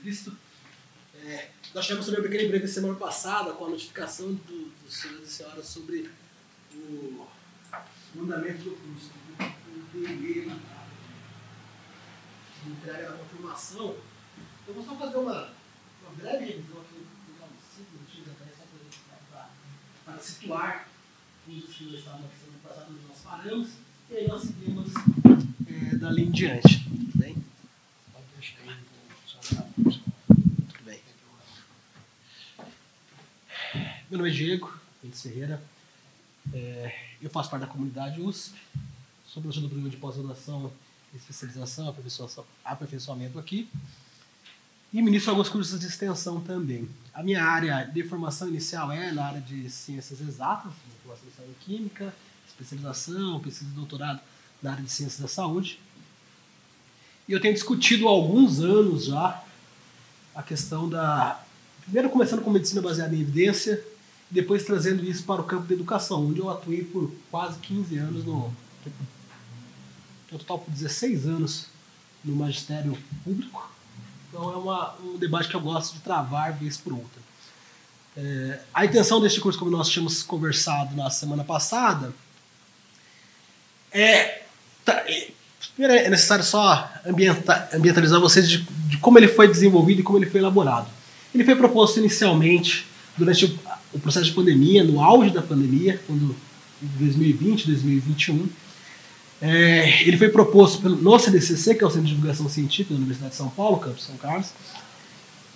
Cristo. Nós tivemos sobre a pequena breve semana passada com a notificação dos senhores e senhoras sobre o mandamento do curso, do DE, da área da confirmação. Eu vou só fazer uma breve revisão aqui, vou dar uns 5 minutinhos até, só para situar os que estavam na semana passada, onde nós paramos, e aí nós seguimos dali em diante. Tudo bem? Pode deixar aí. Tudo bem. Meu nome é Diego Mendes Ferreira. Eu faço parte da comunidade USP, sou professor do programa de pós-graduação, especialização, aperfeiçoamento aqui, e ministro alguns cursos de extensão também. A minha área de formação inicial é na área de ciências exatas, formação em química, especialização, pesquisa de doutorado na área de ciências da saúde. E eu tenho discutido há alguns anos já a questão da... Primeiro começando com medicina baseada em evidência, depois trazendo isso para o campo da educação, onde eu atuei por quase 15 anos, no total por 16 anos no magistério público. Então é um debate que eu gosto de travar vez por outra. A intenção deste curso, como nós tínhamos conversado na semana passada, primeiro é necessário só ambientalizar vocês de como ele foi desenvolvido e como ele foi elaborado. Ele foi proposto inicialmente durante o processo de pandemia, no auge da pandemia, quando em 2020, 2021. Ele foi proposto no CDCC, que é o Centro de Divulgação Científica da Universidade de São Paulo, campus São Carlos,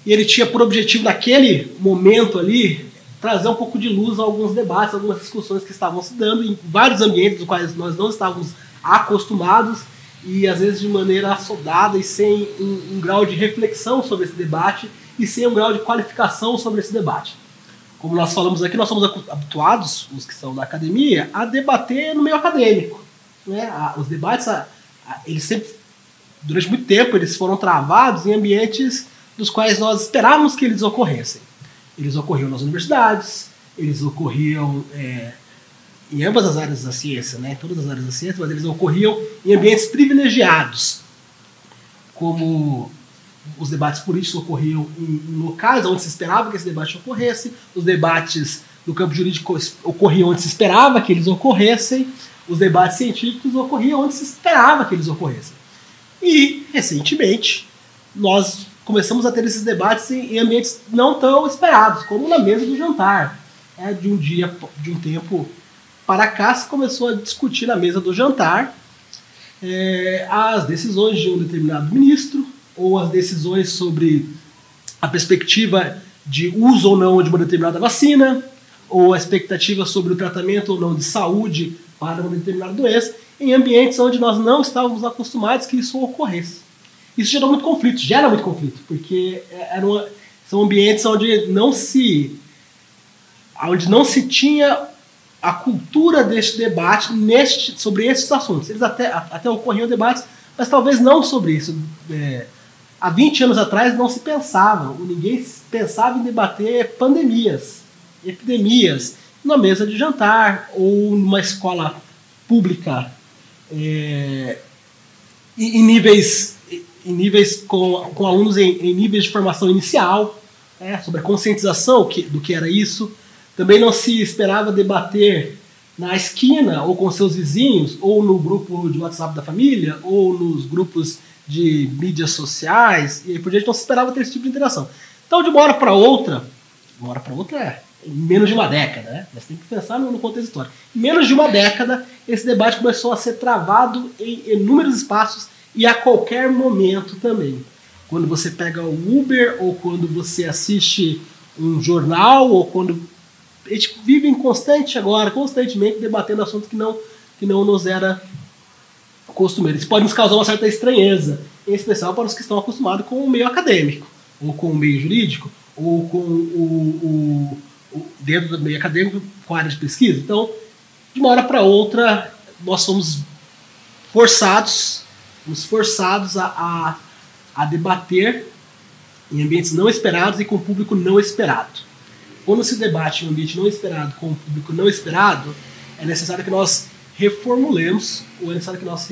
e ele tinha por objetivo, naquele momento ali, trazer um pouco de luz a alguns debates, algumas discussões que estavam se dando em vários ambientes dos quais nós não estávamos acostumados e, às vezes, de maneira assodada e sem um grau de reflexão sobre esse debate e sem um grau de qualificação sobre esse debate. Como nós falamos aqui, nós somos habituados, os que são da academia, a debater no meio acadêmico. Né? Os debates, eles sempre, durante muito tempo, eles foram travados em ambientes dos quais nós esperávamos que eles ocorressem. Eles ocorriam nas universidades, eles ocorriam em ambas as áreas da ciência, né? Em todas as áreas da ciência, mas eles ocorriam em ambientes privilegiados, como os debates políticos ocorriam em locais onde se esperava que esse debate ocorresse, os debates no campo jurídico ocorriam onde se esperava que eles ocorressem, os debates científicos ocorriam onde se esperava que eles ocorressem. E, recentemente, nós começamos a ter esses debates em ambientes não tão esperados, como na mesa do jantar. De um tempo para cá, se começou a discutir na mesa do jantar as decisões de um determinado ministro, ou as decisões sobre a perspectiva de uso ou não de uma determinada vacina, ou a expectativa sobre o tratamento ou não de saúde para uma determinada doença, em ambientes onde nós não estávamos acostumados que isso ocorresse. Isso gera muito conflito, porque são ambientes onde não se tinha a cultura deste debate sobre esses assuntos. Eles até ocorriam debates, mas talvez não sobre isso. Há 20 anos atrás não se pensava, ninguém pensava em debater pandemias, epidemias, na mesa de jantar ou numa escola pública em níveis com alunos em níveis de formação inicial, sobre a conscientização do que era isso. Também não se esperava debater na esquina ou com seus vizinhos, ou no grupo de WhatsApp da família, ou nos grupos de mídias sociais, e aí por diante não se esperava ter esse tipo de interação. Então, de uma hora para outra em menos de uma década, né? Mas tem que pensar no contexto histórico. Em menos de uma década, esse debate começou a ser travado em inúmeros espaços e a qualquer momento também. Quando você pega o Uber, ou quando você assiste um jornal, ou quando... A gente vive constantemente debatendo assuntos que não nos era costumeiro. Isso pode nos causar uma certa estranheza, em especial para os que estão acostumados com o meio acadêmico, ou com o meio jurídico, ou com dentro do meio acadêmico, com a área de pesquisa. Então, de uma hora para outra, nós somos forçados a debater em ambientes não esperados e com público não esperado. Quando se debate em um ambiente não esperado com um público não esperado, é necessário que nós reformulemos, ou é necessário que nós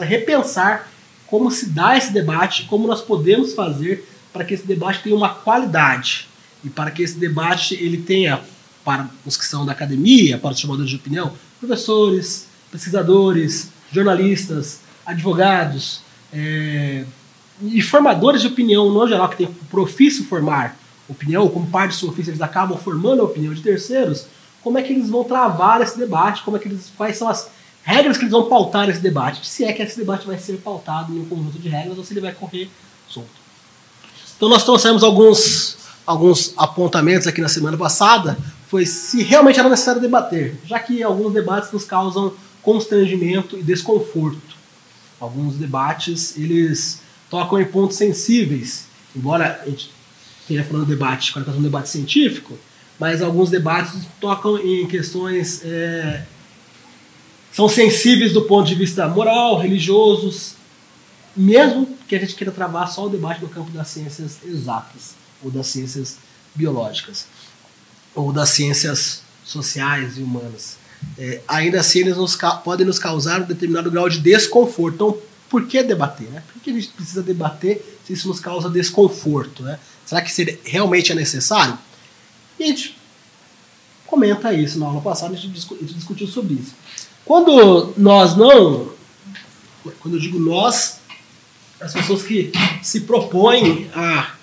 repensar como se dá esse debate, como nós podemos fazer para que esse debate tenha uma qualidade e para que esse debate ele tenha, para os que são da academia, para os chamadores de opinião, professores, pesquisadores, jornalistas, advogados e formadores de opinião no geral, que tem o profício formar opinião, como parte do seu ofício eles acabam formando a opinião de terceiros, como é que eles vão travar esse debate, quais são as regras que eles vão pautar esse debate, se é que esse debate vai ser pautado em um conjunto de regras ou se ele vai correr solto. Então nós trouxemos alguns apontamentos aqui na semana passada, foi se realmente era necessário debater, já que alguns debates nos causam constrangimento e desconforto. Alguns debates, eles tocam em pontos sensíveis, embora a gente esteja falando de debate, quando é um debate científico, mas alguns debates tocam em questões são sensíveis do ponto de vista moral, religiosos, mesmo que a gente queira travar só o debate no campo das ciências exatas, ou das ciências biológicas, ou das ciências sociais e humanas. Ainda assim, eles podem nos causar um determinado grau de desconforto. Então, por que debater? Né? Por que a gente precisa debater se isso nos causa desconforto? Né? Será que realmente é necessário? E a gente comenta isso na aula passada, a gente discutiu sobre isso. Quando eu digo nós, as pessoas que se propõem a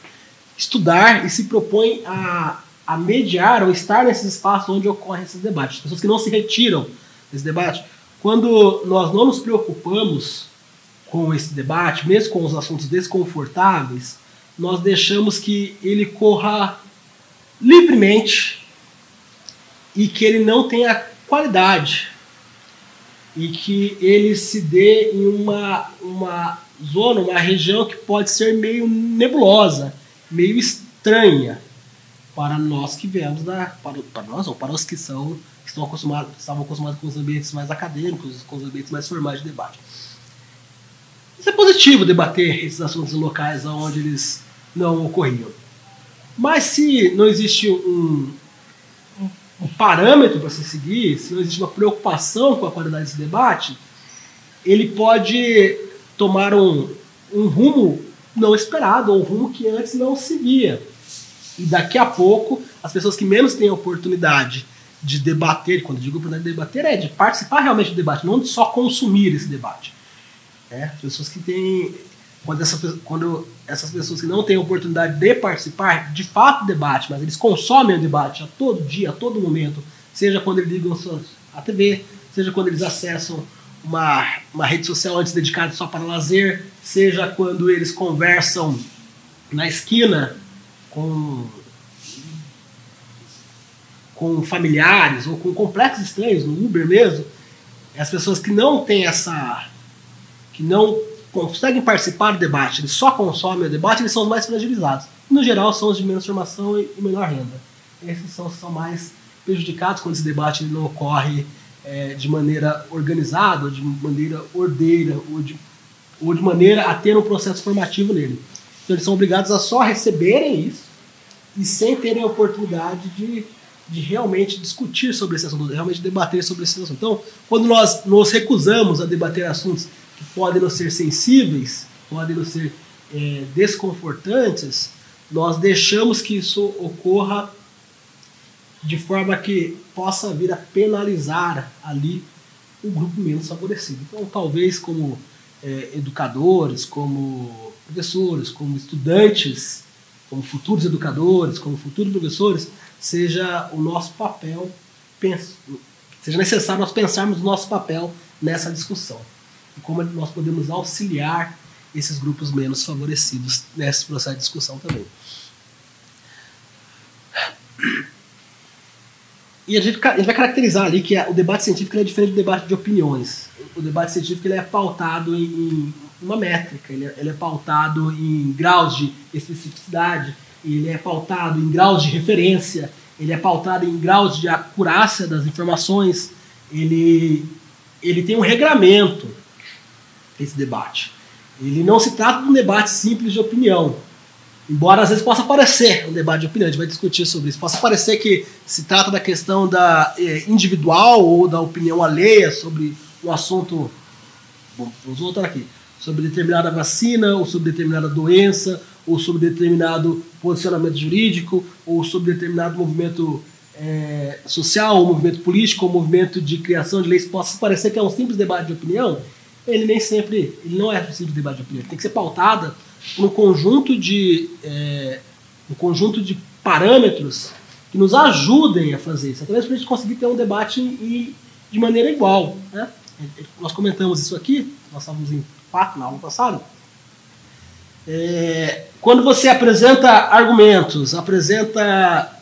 estudar e se propõem a mediar ou estar nesses espaços onde ocorrem esses debates, as pessoas que não se retiram desse debate, quando nós não nos preocupamos com esse debate, mesmo com os assuntos desconfortáveis, nós deixamos que ele corra livremente e que ele não tenha qualidade e que ele se dê em uma zona, uma região que pode ser meio nebulosa, meio estranha para nós que viemos para nós ou para os que estavam acostumados com os ambientes mais acadêmicos, com os ambientes mais formais de debate. Isso é positivo, debater esses assuntos locais onde eles não ocorriam. Mas se não existe um parâmetro para se seguir, se não existe uma preocupação com a qualidade desse debate, ele pode tomar um rumo não esperado, ou um rumo que antes não se via. E daqui a pouco, as pessoas que menos têm a oportunidade de debater, quando eu digo oportunidade de debater, é de participar realmente do debate, não de só consumir esse debate. Pessoas que têm... Quando essas pessoas que não têm a oportunidade de participar, de fato, do debate, mas eles consomem o debate a todo dia, a todo momento, seja quando eles ligam a TV, seja quando eles acessam uma rede social antes dedicada só para lazer, seja quando eles conversam na esquina com familiares ou com complexos estranhos, no Uber mesmo, as pessoas que não têm que não conseguem participar do debate, eles só consomem o debate, eles são os mais fragilizados. No geral, são os de menos formação e menor renda. Esses são mais prejudicados quando esse debate ele não ocorre de maneira organizada, ou de maneira ordeira, ou de maneira a ter um processo formativo nele. Então eles são obrigados a só receberem isso e sem terem a oportunidade de realmente discutir sobre esse assunto, de realmente debater sobre esse assunto. Então, quando nós nos recusamos a debater assuntos que podem nos ser sensíveis, podem nos ser desconfortantes, nós deixamos que isso ocorra de forma que possa vir a penalizar ali o grupo menos favorecido. Então, talvez como educadores, como professores, como estudantes, como futuros educadores, como futuros professores, seja o nosso papel, seja necessário nós pensarmos o nosso papel nessa discussão. E como nós podemos auxiliar esses grupos menos favorecidos nesse processo de discussão também. E a gente vai caracterizar ali que o debate científico é diferente do debate de opiniões. O debate científico ele é pautado em uma métrica, ele é pautado em graus de especificidade, ele é pautado em graus de referência, ele é pautado em graus de acurácia das informações, ele tem um regramento, esse debate. Ele não se trata de um debate simples de opinião, embora às vezes possa parecer um debate de opinião, a gente vai discutir sobre isso, possa parecer que se trata da questão da individual ou da opinião alheia sobre um assunto, vamos voltar aqui, sobre determinada vacina, ou sobre determinada doença, ou sobre determinado posicionamento jurídico, ou sobre determinado movimento social, ou movimento político, ou movimento de criação de leis, possa parecer que é um simples debate de opinião, ele não é um simples debate de opinião, ele tem que ser pautada por um conjunto de parâmetros que nos ajudem a fazer isso, até para a gente conseguir ter um debate de maneira igual, né? Nós comentamos isso aqui, nós estávamos em 4 na aula passada. Quando você apresenta argumentos, apresenta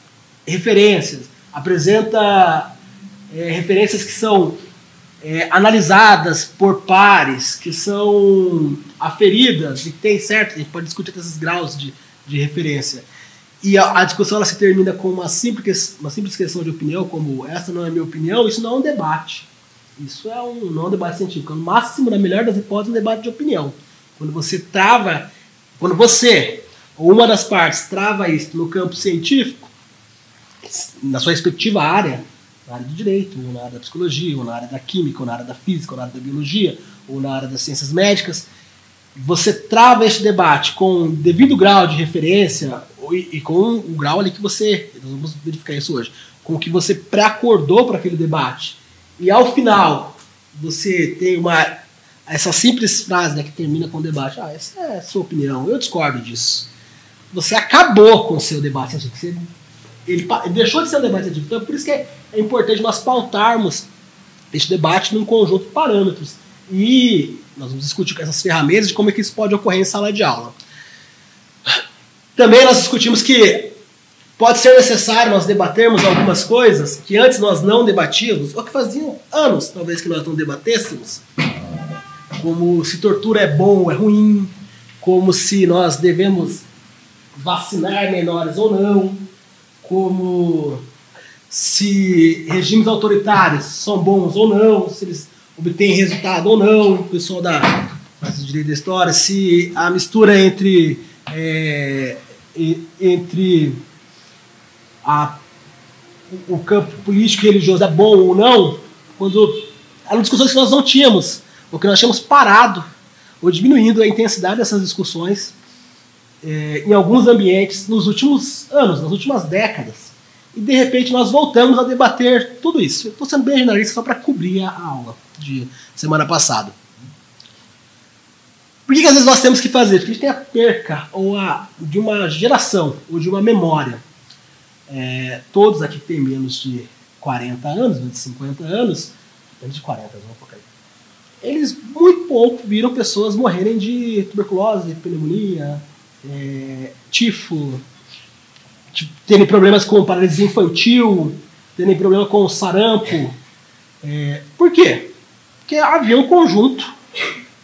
referências, apresenta referências que são analisadas por pares, que são aferidas e que tem certo, a gente pode discutir esses graus de referência. E a discussão ela se termina com uma simples questão de opinião, como essa não é minha opinião, isso não é um debate. Isso não é um debate científico. No máximo, na melhor das hipóteses, um debate de opinião. Quando você ou uma das partes trava isso no campo científico, na sua respectiva área, na área do direito, ou na área da psicologia, ou na área da química, ou na área da física, ou na área da biologia, ou na área das ciências médicas, você trava este debate com devido grau de referência e com o grau ali que nós vamos verificar isso hoje, com o que você pré-acordou para aquele debate. E ao final, você tem essa simples frase, né, que termina com o debate. Essa é a sua opinião, eu discordo disso. Você acabou com o seu debate científico. Ele deixou de ser um debate científico. Então, por isso que é importante nós pautarmos este debate num conjunto de parâmetros. E nós vamos discutir com essas ferramentas de como é que isso pode ocorrer em sala de aula. Também nós discutimos que pode ser necessário nós debatermos algumas coisas que antes nós não debatíamos, ou que faziam anos, talvez, que nós não debatêssemos, como se tortura é bom ou é ruim, como se nós devemos vacinar menores ou não, como se regimes autoritários são bons ou não, se eles obtêm resultado ou não, o pessoal da direito da história, se a mistura entre o campo político e religioso é bom ou não, quando eram discussões que nós não tínhamos, ou que nós tínhamos parado, ou diminuindo a intensidade dessas discussões em alguns ambientes nos últimos anos, nas últimas décadas. E de repente nós voltamos a debater tudo isso. Eu estou sendo bem generalista só para cobrir a aula de semana passada. Por que às vezes nós temos que fazer? Porque a gente tem a perca de uma geração, ou de uma memória. Todos aqui que têm menos de 40 anos, menos de 50 anos, menos de 40, vamos colocar aí, eles muito pouco viram pessoas morrerem de tuberculose, pneumonia, tifo, terem problemas com paralisia infantil, terem problema com sarampo. Por quê? Porque havia um conjunto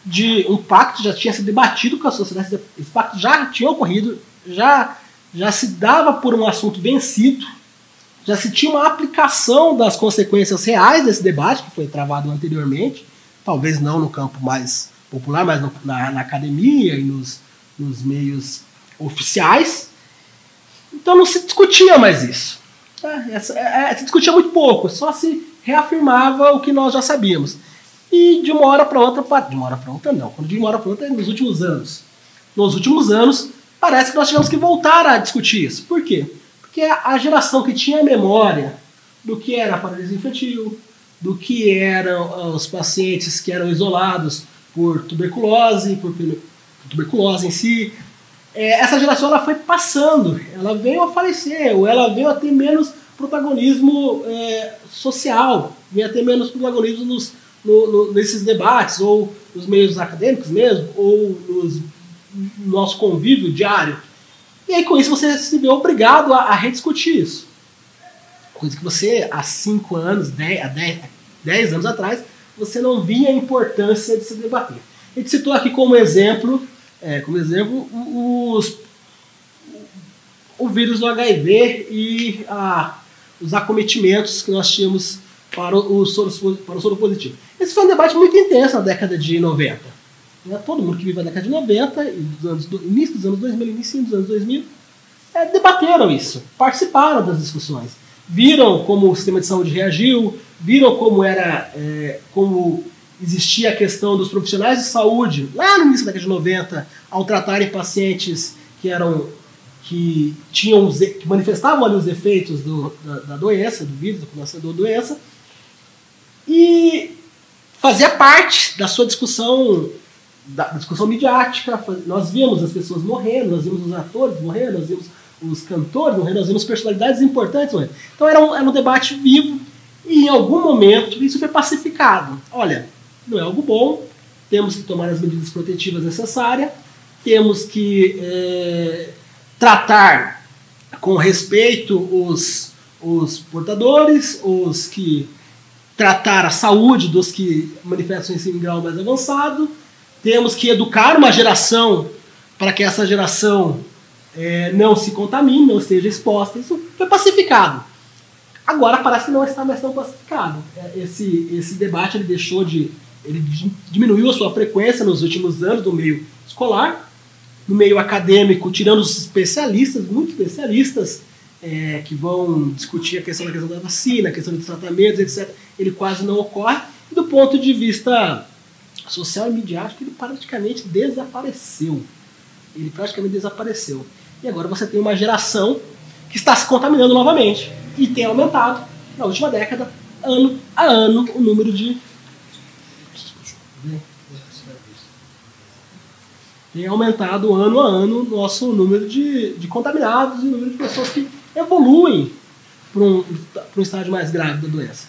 de um pacto já tinha sido debatido com a sociedade, esse pacto já tinha ocorrido, já se dava por um assunto vencido, já se tinha uma aplicação das consequências reais desse debate, que foi travado anteriormente, talvez não no campo mais popular, mas na academia e nos meios oficiais. Então não se discutia mais isso. Se discutia muito pouco, só se reafirmava o que nós já sabíamos. E de uma hora para outra, nos últimos anos. Nos últimos anos, parece que nós tivemos que voltar a discutir isso. Por quê? Porque a geração que tinha memória do que era a paralisia infantil, do que eram os pacientes que eram isolados por tuberculose, por tuberculose em si, essa geração ela foi passando, ela veio a falecer, ou ela veio a ter menos protagonismo social, veio a ter menos protagonismo nesses debates, ou nos meios acadêmicos mesmo, ou no nosso convívio diário. E aí com isso você se vê obrigado a rediscutir isso. Coisa que você há 5 anos, 10 anos atrás, você não via a importância de se debater. A gente citou aqui como exemplo o vírus do HIV e os acometimentos que nós tínhamos para o soro positivo. Esse foi um debate muito intenso na década de 90. Todo mundo que vive na década de 90, início dos anos 2000, início dos anos 2000, debateram isso, participaram das discussões, viram como o sistema de saúde reagiu, viram como existia a questão dos profissionais de saúde, lá no início da década de 90, ao tratarem pacientes que manifestavam ali os efeitos da doença, do vírus, da doença, e fazia parte da sua discussão, da discussão midiática. Nós víamos as pessoas morrendo, nós víamos os atores morrendo, nós víamos os cantores morrendo, nós víamos personalidades importantes morrendo. Então era um debate vivo, e em algum momento isso foi pacificado. Olha, não é algo bom, temos que tomar as medidas protetivas necessárias, temos que tratar com respeito os portadores, os que tratar a saúde dos que manifestam-se em grau mais avançado, temos que educar uma geração para que essa geração não se contamine, não esteja exposta. Isso foi pacificado. Agora parece que não está mais tão pacificado. Esse debate ele diminuiu a sua frequência nos últimos anos no meio escolar, no meio acadêmico, tirando os especialistas, muitos especialistas, que vão discutir a questão da vacina, a questão dos tratamentos, etc. Ele quase não ocorre. E do ponto de vista social e midiático, ele praticamente desapareceu. E agora você tem uma geração que está se contaminando novamente. E tem aumentado, na última década, ano a ano, o número de... Tem aumentado ano a ano o nosso número de contaminados e o número de pessoas que evoluem para um estágio mais grave da doença.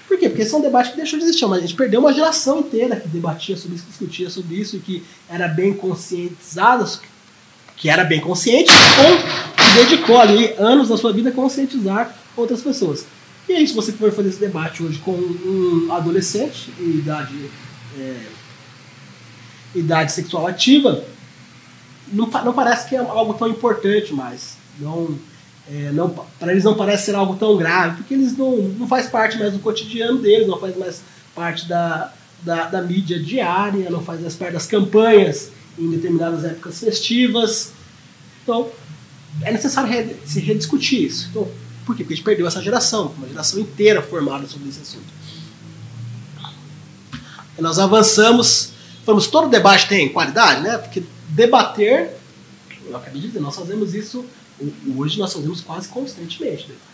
Por quê? Porque esse é um debate que deixou de existir, mas a gente perdeu uma geração inteira que debatia sobre isso, que discutia sobre isso e que era bem conscientizada, que era bem consciente, ou que dedicou ali anos da sua vida a conscientizar outras pessoas. E aí, se você for fazer esse debate hoje com um adolescente em idade sexual ativa, não parece que é algo tão importante mais. Para eles não parece ser algo tão grave, porque eles não faz parte mais do cotidiano deles, não faz mais parte da mídia diária, não faz mais parte das campanhas em determinadas épocas festivas. Então, é necessário se rediscutir isso. Então, por quê? Porque a gente perdeu essa geração, uma geração inteira formada sobre esse assunto. E nós avançamos, todo debate tem qualidade, né? Porque debater, eu acabei de dizer, nós fazemos isso, hoje nós fazemos quase constantemente debate.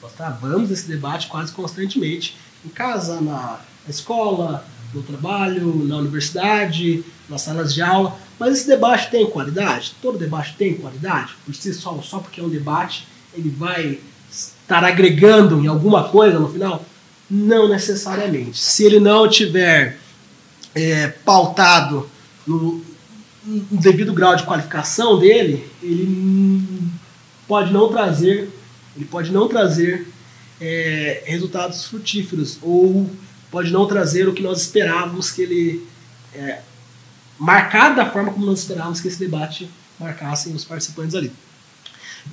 Nós travamos esse debate quase constantemente, em casa, na escola, no trabalho, na universidade, nas salas de aula. Mas esse debate tem qualidade? Todo debate tem qualidade? Por si só porque é um debate, ele vai estar agregando em alguma coisa no final? Não necessariamente. Se ele não tiver pautado no devido grau de qualificação dele, ele pode não trazer resultados frutíferos, ou pode não trazer o que nós esperávamos que ele marcar da forma como nós esperávamos que esse debate marcassem os participantes ali.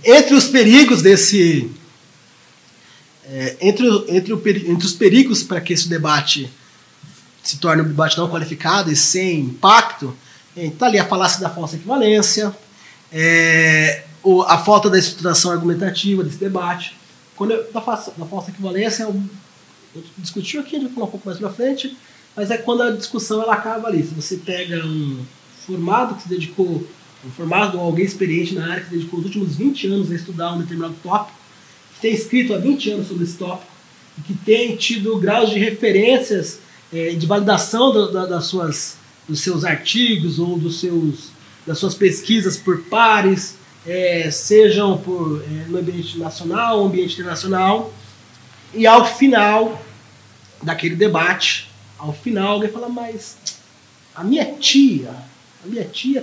Entre os perigos entre os perigos para que esse debate se torne um debate não qualificado e sem impacto, está ali a falácia da falsa equivalência, a falta da estruturação argumentativa desse debate. Da falsa equivalência, eu discuti aqui, a gente vai falar um pouco mais para frente, mas é quando a discussão ela acaba ali. Se você pega um formado ou alguém experiente na área que se dedicou os últimos 20 anos a estudar um determinado tópico, que tem escrito há 20 anos sobre esse tópico, e que tem tido graus de referências de validação dos seus artigos ou das suas pesquisas por pares, sejam no ambiente nacional ou ambiente internacional, e ao final daquele debate, alguém fala, mas a minha tia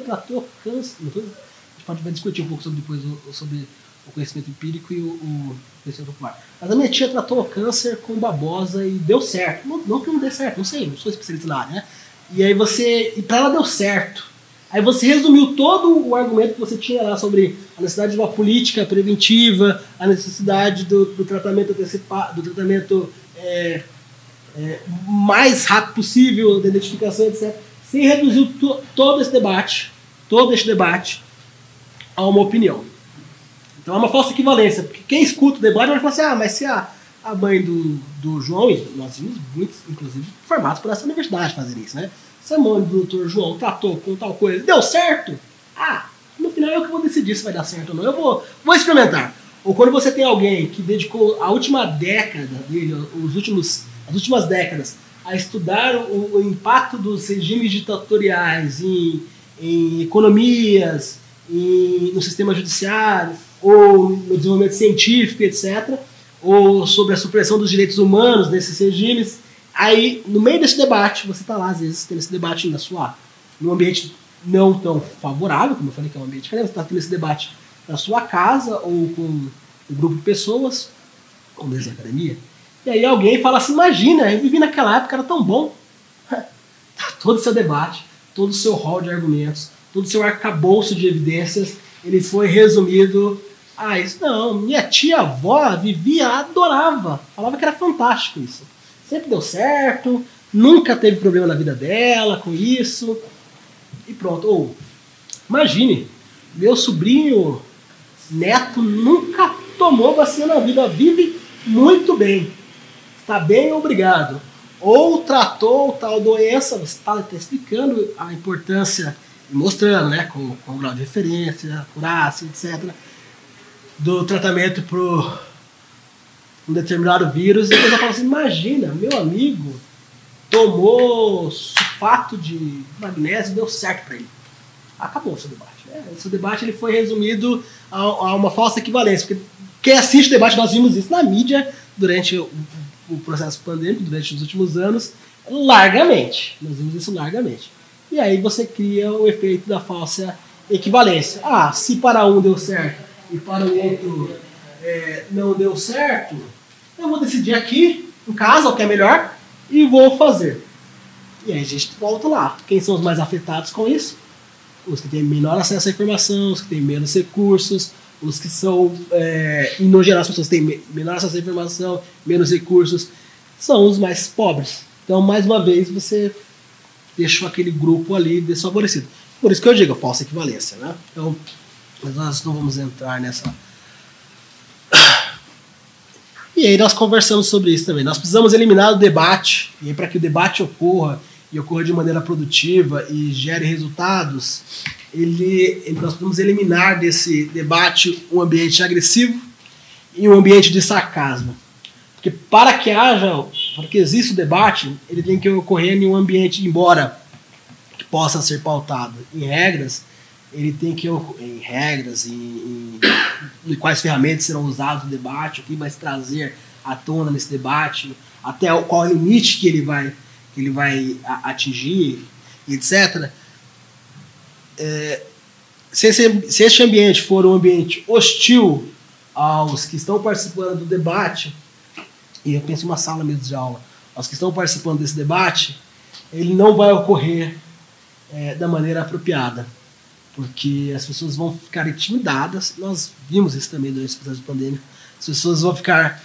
tratou câncer. A gente vai discutir um pouco depois sobre o conhecimento empírico e o conhecimento popular. Mas a minha tia tratou o câncer com babosa e deu certo. Não que não dê certo, não sei, não sou especialista na área, né? E aí e para ela deu certo. Aí você resumiu todo o argumento que você tinha lá sobre a necessidade de uma política preventiva, a necessidade do tratamento antecipado, do tratamento mais rápido possível, da identificação, etc. Você reduziu todo esse debate a uma opinião. Então é uma falsa equivalência, porque quem escuta o debate vai falar assim, mas se a a mãe do João, e nós vimos muitos, inclusive, formados por essa universidade fazer isso, né? Se a mãe do Dr. João tratou com tal coisa, deu certo? No final eu que vou decidir se vai dar certo ou não. Eu vou experimentar. Ou quando você tem alguém que dedicou a última década dele, as últimas décadas, a estudar o impacto dos regimes ditatoriais em economias, no sistema judiciário, ou no desenvolvimento científico, etc., ou sobre a supressão dos direitos humanos nesses regimes. Aí, no meio desse debate, você está lá, às vezes, tendo esse debate num ambiente não tão favorável, como eu falei que é um ambiente diferente, você está tendo esse debate na sua casa ou com um grupo de pessoas, ou mesmo na academia, e aí alguém fala assim, imagina, eu vivi naquela época, era tão bom. Todo o seu debate, todo o seu rol de argumentos, todo o seu arcabouço de evidências, ele foi resumido isso não, minha tia-avó vivia, adorava, falava que era fantástico isso. Sempre deu certo, nunca teve problema na vida dela com isso, e pronto. Ou, imagine, meu sobrinho neto nunca tomou vacina na vida, vive muito bem, está bem, obrigado. Ou tratou tal doença, você está explicando a importância, mostrando, né, com grau de referência, acurácia, etc., do tratamento para um determinado vírus, e a pessoa fala assim, imagina, meu amigo tomou sulfato de magnésio, deu certo para ele. Acabou o seu debate. O seu debate ele foi resumido a uma falsa equivalência, porque quem assiste o debate, nós vimos isso na mídia durante o processo pandêmico, durante os últimos anos, largamente. Nós vimos isso largamente. E aí você cria o efeito da falsa equivalência. Se para um deu certo e para o outro não deu certo, eu vou decidir aqui, em casa, o que é melhor, e vou fazer. E aí a gente volta lá. Quem são os mais afetados com isso? Os que têm menor acesso à informação, os que têm menos recursos, os que são, no geral, as pessoas que têm menor acesso à informação, menos recursos, são os mais pobres. Então, mais uma vez, você deixou aquele grupo ali desfavorecido. Por isso que eu digo, falsa equivalência, né? Então, nós não vamos entrar nessa... E aí nós conversamos sobre isso também. Nós precisamos eliminar o debate, e para que o debate ocorra, e ocorra de maneira produtiva e gere resultados, nós precisamos eliminar desse debate um ambiente agressivo e um ambiente de sarcasmo. Porque para que exista o debate, ele tem que ocorrer em um ambiente, embora que possa ser pautado em regras, ele tem que ocorrer em regras, em quais ferramentas serão usadas no debate, o que vai se trazer à tona nesse debate, até qual é o limite que ele vai atingir, etc. Se esse ambiente for um ambiente hostil aos que estão participando do debate, e eu penso em uma sala mesmo de aula, aos que estão participando desse debate, ele não vai ocorrer da maneira apropriada, porque as pessoas vão ficar intimidadas. Nós vimos isso também durante esse processo de pandemia. As pessoas vão ficar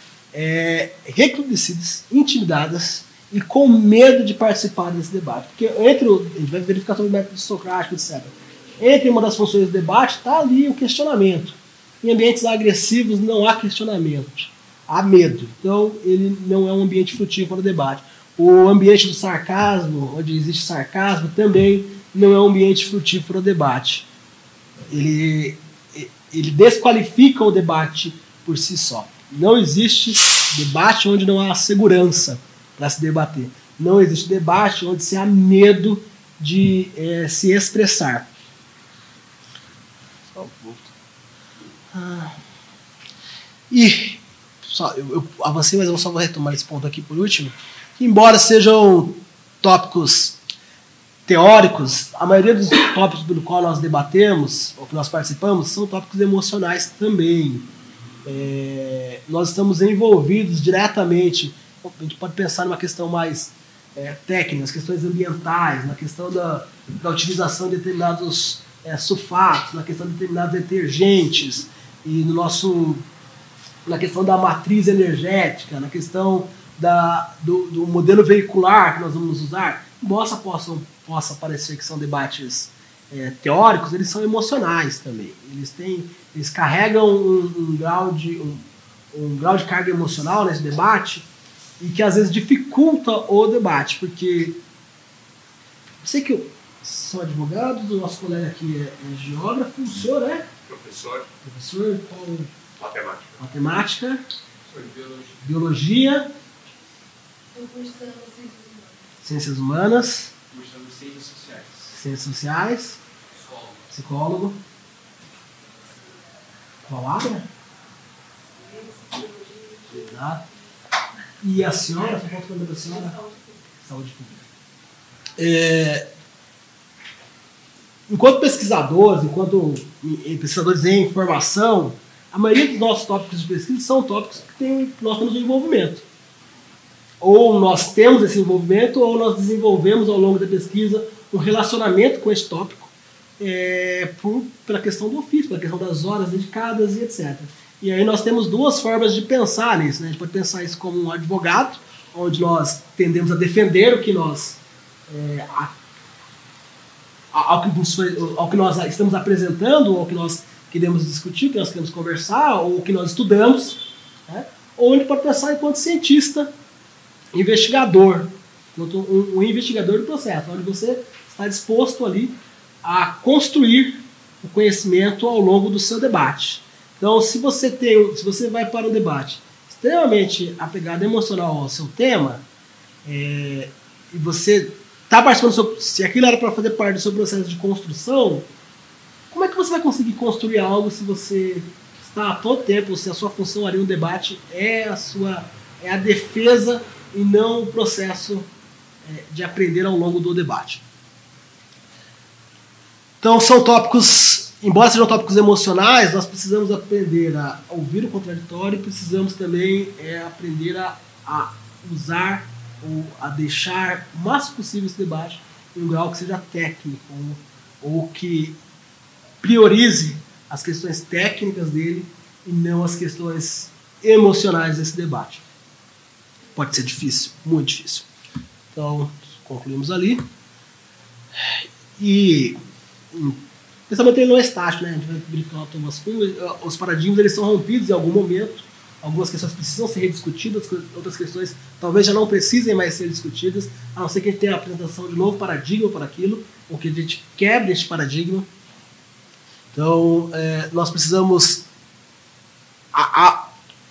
recrudescidas, intimidadas e com medo de participar desse debate. Porque a gente vai verificar sobre o método socrático, etc. Entre uma das funções do debate está ali o questionamento. Em ambientes agressivos não há questionamento, há medo. Então ele não é um ambiente frutífero para o debate. O ambiente do sarcasmo, onde existe sarcasmo, também não é um ambiente frutífero para o debate. Ele desqualifica o debate por si só. Não existe debate onde não há segurança para se debater. Não existe debate onde se há medo de se expressar. Eu avancei, mas eu só vou retomar esse ponto aqui por último. Embora sejam tópicos teóricos, a maioria dos tópicos pelo qual nós debatemos, ou que nós participamos, são tópicos emocionais também. Nós estamos envolvidos diretamente. A gente pode pensar numa questão mais técnica, nas questões ambientais, na questão da utilização de determinados sulfatos, na questão de determinados detergentes, e na questão da matriz energética, na questão do modelo veicular que nós vamos usar. Embora possa parecer que são debates teóricos, eles são emocionais também. Eles carregam um grau de um grau de carga emocional nesse debate e que às vezes dificulta o debate, porque eu sei que eu sou advogado, o nosso colega aqui é geógrafo, o senhor é? Professor, qual? Matemática. Biologia. Ciências humanas. Ciências sociais. Psicólogo. Qual área? Exato. E a senhora? Qual é o nome da senhora? Saúde pública. Enquanto pesquisadores em informação, a maioria dos nossos tópicos de pesquisa são tópicos que nós temos um envolvimento. Ou nós temos esse envolvimento, ou nós desenvolvemos ao longo da pesquisa um relacionamento com esse tópico, pela questão do ofício, pela questão das horas dedicadas e etc. E aí nós temos duas formas de pensar nisso. Né? A gente pode pensar isso como um advogado, onde nós tendemos a defender o que nós... ao que nós estamos apresentando, ou o que nós queremos discutir, o que nós queremos conversar, ou o que nós estudamos, né? Ou a gente pode pensar enquanto cientista, investigador, um investigador do processo, onde você está disposto ali a construir o conhecimento ao longo do seu debate. Então, se você vai para um debate extremamente apegado emocional ao seu tema, e você está participando, se aquilo era para fazer parte do seu processo de construção, como é que você vai conseguir construir algo se você está a todo tempo, se a sua função ali no debate é a defesa e não o processo de aprender ao longo do debate? Então são tópicos, embora sejam tópicos emocionais, nós precisamos aprender a ouvir o contraditório e precisamos também aprender a usar ou a deixar o máximo possível esse debate em um grau que seja técnico ou que priorize as questões técnicas dele e não as questões emocionais desse debate. Pode ser difícil, muito difícil. Então, concluímos ali. E o pensamento ele não é estático, né? A gente vai verificar algumas coisas. Os paradigmas eles são rompidos em algum momento. Algumas questões precisam ser rediscutidas, outras questões talvez já não precisem mais ser discutidas, a não ser que a gente tenha a apresentação de novo paradigma para aquilo, ou que a gente quebre este paradigma. Então, nós precisamos,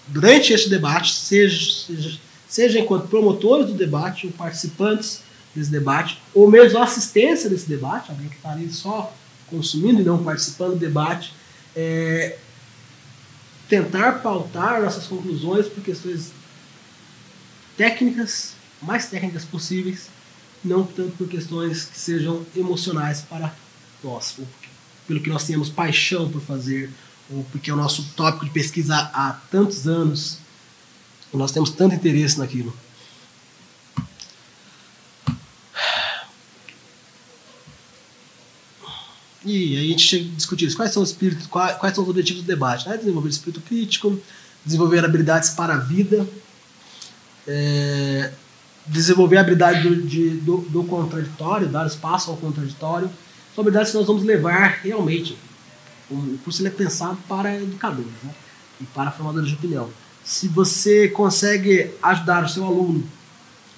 durante este debate, seja enquanto promotores do debate, ou participantes desse debate, ou mesmo a assistência desse debate, alguém que está ali só consumindo e não participando do debate, tentar pautar nossas conclusões por questões técnicas, mais técnicas possíveis, não tanto por questões que sejam emocionais para nós, ou pelo que nós tenhamos paixão por fazer, ou porque é o nosso tópico de pesquisa há tantos anos, e nós temos tanto interesse naquilo. E aí a gente chega a discutir isso. Quais são os objetivos do debate? Desenvolver espírito crítico, desenvolver habilidades para a vida, desenvolver a habilidade do contraditório, dar espaço ao contraditório. São habilidades que nós vamos levar realmente. O curso é pensado para educadores, né? E para formadores de opinião. Se você consegue ajudar o seu aluno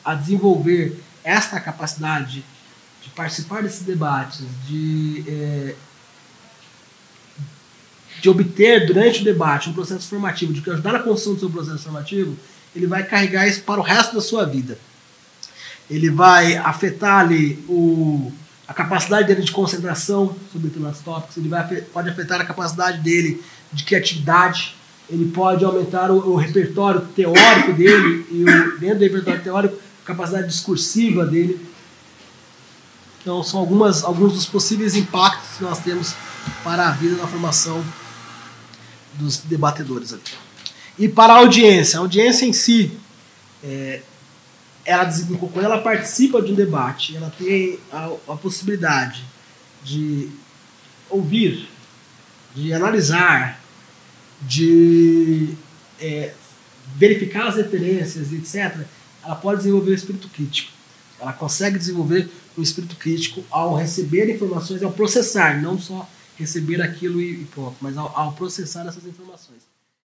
a desenvolver esta capacidade de participar desses debates, de obter durante o debate um processo formativo, de ajudar na construção do seu processo formativo, ele vai carregar isso para o resto da sua vida. Ele vai afetar ali a capacidade dele de concentração sobre determinados tópicos, pode afetar a capacidade dele de criatividade, ele pode aumentar o repertório teórico dele e dentro do repertório teórico a capacidade discursiva dele. Então são alguns dos possíveis impactos que nós temos para a vida na formação dos debatedores ali. E para a audiência em si, quando ela participa de um debate, ela tem a possibilidade de ouvir, de analisar, de verificar as referências, etc., ela pode desenvolver o espírito crítico. Ela consegue desenvolver um espírito crítico ao receber informações, ao processar, não só receber aquilo e pronto, mas ao processar essas informações.